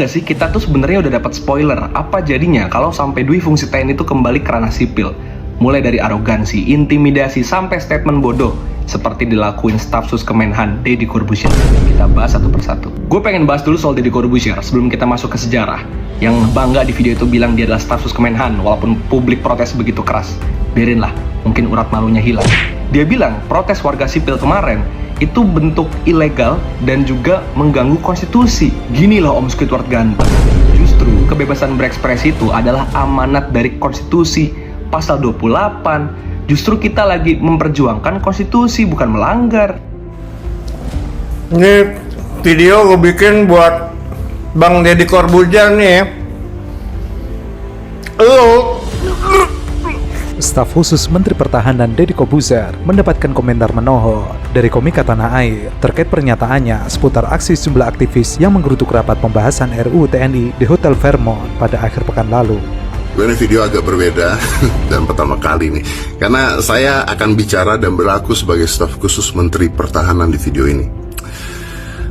Nggak sih, kita tuh sebenarnya udah dapat spoiler apa jadinya kalau sampai dui fungsi TNI itu kembali ke ranah sipil. Mulai dari arogansi, intimidasi, sampai statement bodoh seperti dilakuin staf sus Kemenhan Deddy Corbuzier. Kita bahas satu persatu. Gue pengen bahas dulu soal Deddy Corbuzier sebelum kita masuk ke sejarah. Yang bangga di video itu bilang dia adalah staf sus Kemenhan walaupun publik protes begitu keras. Biarinlah, mungkin urat malunya hilang. Dia bilang protes warga sipil kemarin itu bentuk ilegal dan juga mengganggu konstitusi. Gini loh Om Squidward ganteng. Justru kebebasan berekspresi itu adalah amanat dari konstitusi. Pasal 28. Justru kita lagi memperjuangkan konstitusi, bukan melanggar. Ini video gue bikin buat Bang Deddy Corbuzier nih. Lu Staf khusus Menteri Pertahanan Deddy Corbuzier mendapatkan komentar menohok dari komika Tanah Air terkait pernyataannya seputar aksi sejumlah aktivis yang menggerutuk rapat pembahasan RUU TNI di Hotel Fairmont pada akhir pekan lalu. Ini video agak berbeda dan pertama kali nih, karena saya akan bicara dan berlaku sebagai staf khusus Menteri Pertahanan di video ini.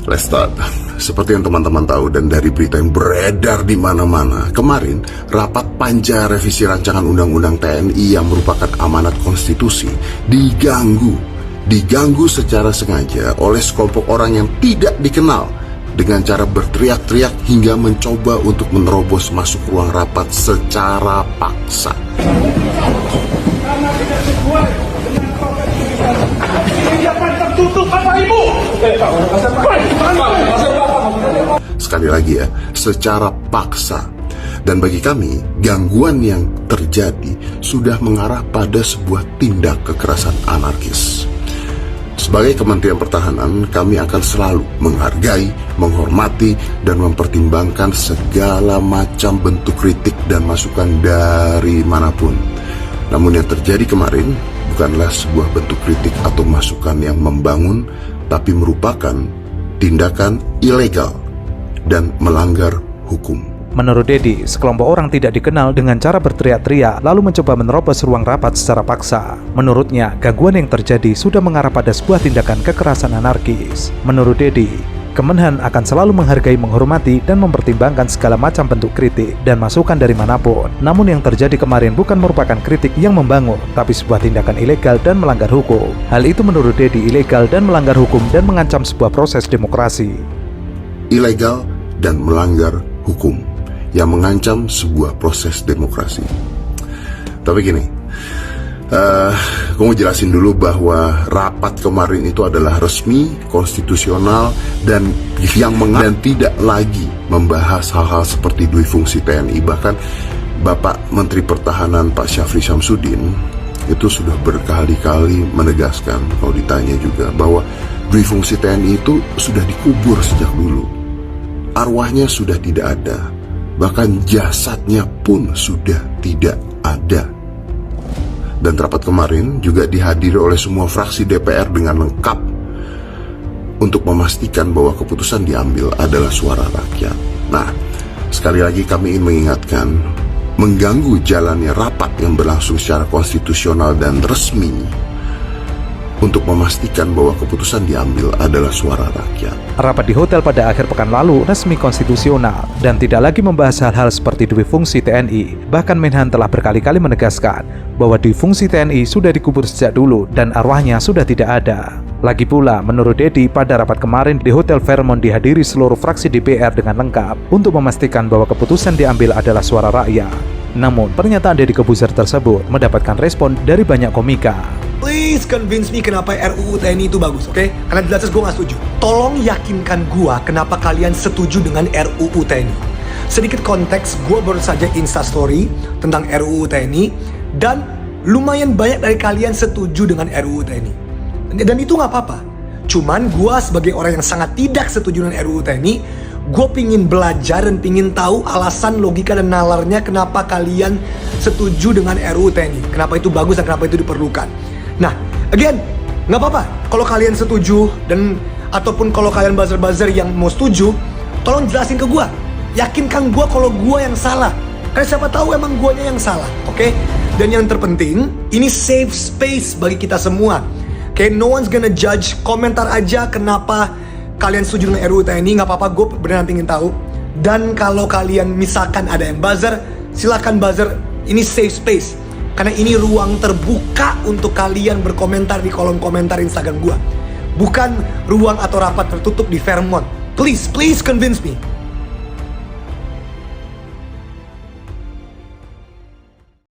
Let's start. Seperti yang teman-teman tahu dan dari berita yang beredar di mana-mana, kemarin rapat panja revisi rancangan undang-undang TNI yang merupakan amanat konstitusi diganggu secara sengaja oleh sekelompok orang yang tidak dikenal dengan cara berteriak-teriak hingga mencoba untuk menerobos masuk ruang rapat secara paksa. Sekali lagi ya, secara paksa. Dan bagi kami, gangguan yang terjadi sudah mengarah pada sebuah tindak kekerasan anarkis. Sebagai Kementerian Pertahanan, kami akan selalu menghargai, menghormati, dan mempertimbangkan segala macam bentuk kritik dan masukan dari manapun. Namun yang terjadi kemarin bukanlah sebuah bentuk kritik atau masukan yang membangun, tapi merupakan tindakan ilegal dan melanggar hukum. Menurut Deddy, sekelompok orang tidak dikenal dengan cara berteriak-teriak lalu mencoba menerobos ruang rapat secara paksa. Menurutnya, gangguan yang terjadi sudah mengarah pada sebuah tindakan kekerasan anarkis. Menurut Deddy, Kemenhan akan selalu menghargai, menghormati, dan mempertimbangkan segala macam bentuk kritik dan masukan dari manapun. Namun yang terjadi kemarin bukan merupakan kritik yang membangun, tapi sebuah tindakan ilegal dan melanggar hukum. Hal itu menurut Deddy ilegal dan melanggar hukum dan mengancam sebuah proses demokrasi. Ilegal dan melanggar hukum yang mengancam sebuah proses demokrasi. Tapi gini, gue mau jelasin dulu bahwa rapat kemarin itu adalah resmi, konstitusional, dan tidak lagi membahas hal-hal seperti dui fungsi TNI. Bahkan Bapak Menteri Pertahanan Pak Syafri Syamsuddin itu sudah berkali-kali menegaskan, kalau ditanya juga, bahwa dui fungsi TNI itu sudah dikubur sejak dulu. Arwahnya sudah tidak ada, bahkan jasadnya pun sudah tidak ada. Dan rapat kemarin juga dihadiri oleh semua fraksi DPR dengan lengkap untuk memastikan bahwa keputusan diambil adalah suara rakyat. Nah, sekali lagi kami ingin mengingatkan, mengganggu jalannya rapat yang berlangsung secara konstitusional dan resmi untuk memastikan bahwa keputusan diambil adalah suara rakyat. Rapat di hotel pada akhir pekan lalu resmi konstitusional dan tidak lagi membahas hal-hal seperti dui fungsi TNI. Bahkan Menhan telah berkali-kali menegaskan bahwa dui fungsi TNI sudah dikubur sejak dulu dan arwahnya sudah tidak ada. Lagi pula, menurut Deddy, pada rapat kemarin di Hotel Fairmont dihadiri seluruh fraksi DPR dengan lengkap untuk memastikan bahwa keputusan diambil adalah suara rakyat. Namun, pernyataan Deddy Corbuzier tersebut mendapatkan respon dari banyak komika. Please convince me kenapa RUU TNI itu bagus, oke? Karena jelas gue gak setuju. Tolong yakinkan gue kenapa kalian setuju dengan RUU TNI. Sedikit konteks, gue baru saja instastory tentang RUU TNI dan lumayan banyak dari kalian setuju dengan RUU TNI. Dan itu gak apa-apa. Cuman gue sebagai orang yang sangat tidak setuju dengan RUU TNI, gue pingin belajar dan pingin tahu alasan, logika, dan nalarnya kenapa kalian setuju dengan RUU TNI. Kenapa itu bagus dan kenapa itu diperlukan. Nah, again, nggak apa-apa kalau kalian setuju dan ataupun kalau kalian buzzer-buzzer yang mau setuju, tolong jelasin ke gue, yakinkan gue kalau gue yang salah. Karena siapa tahu emang guanya yang salah, oke? Dan yang terpenting, ini safe space bagi kita semua. Oke, no one's gonna judge. Komentar aja kenapa kalian setuju dengan RUU TNI, nggak apa-apa, gue beneran pingin tahu. Dan kalau kalian misalkan ada yang buzzer, silakan buzzer. Ini safe space. Karena ini ruang terbuka untuk kalian berkomentar di kolom komentar Instagram gua. Bukan ruang atau rapat tertutup di Fairmont. Please convince me.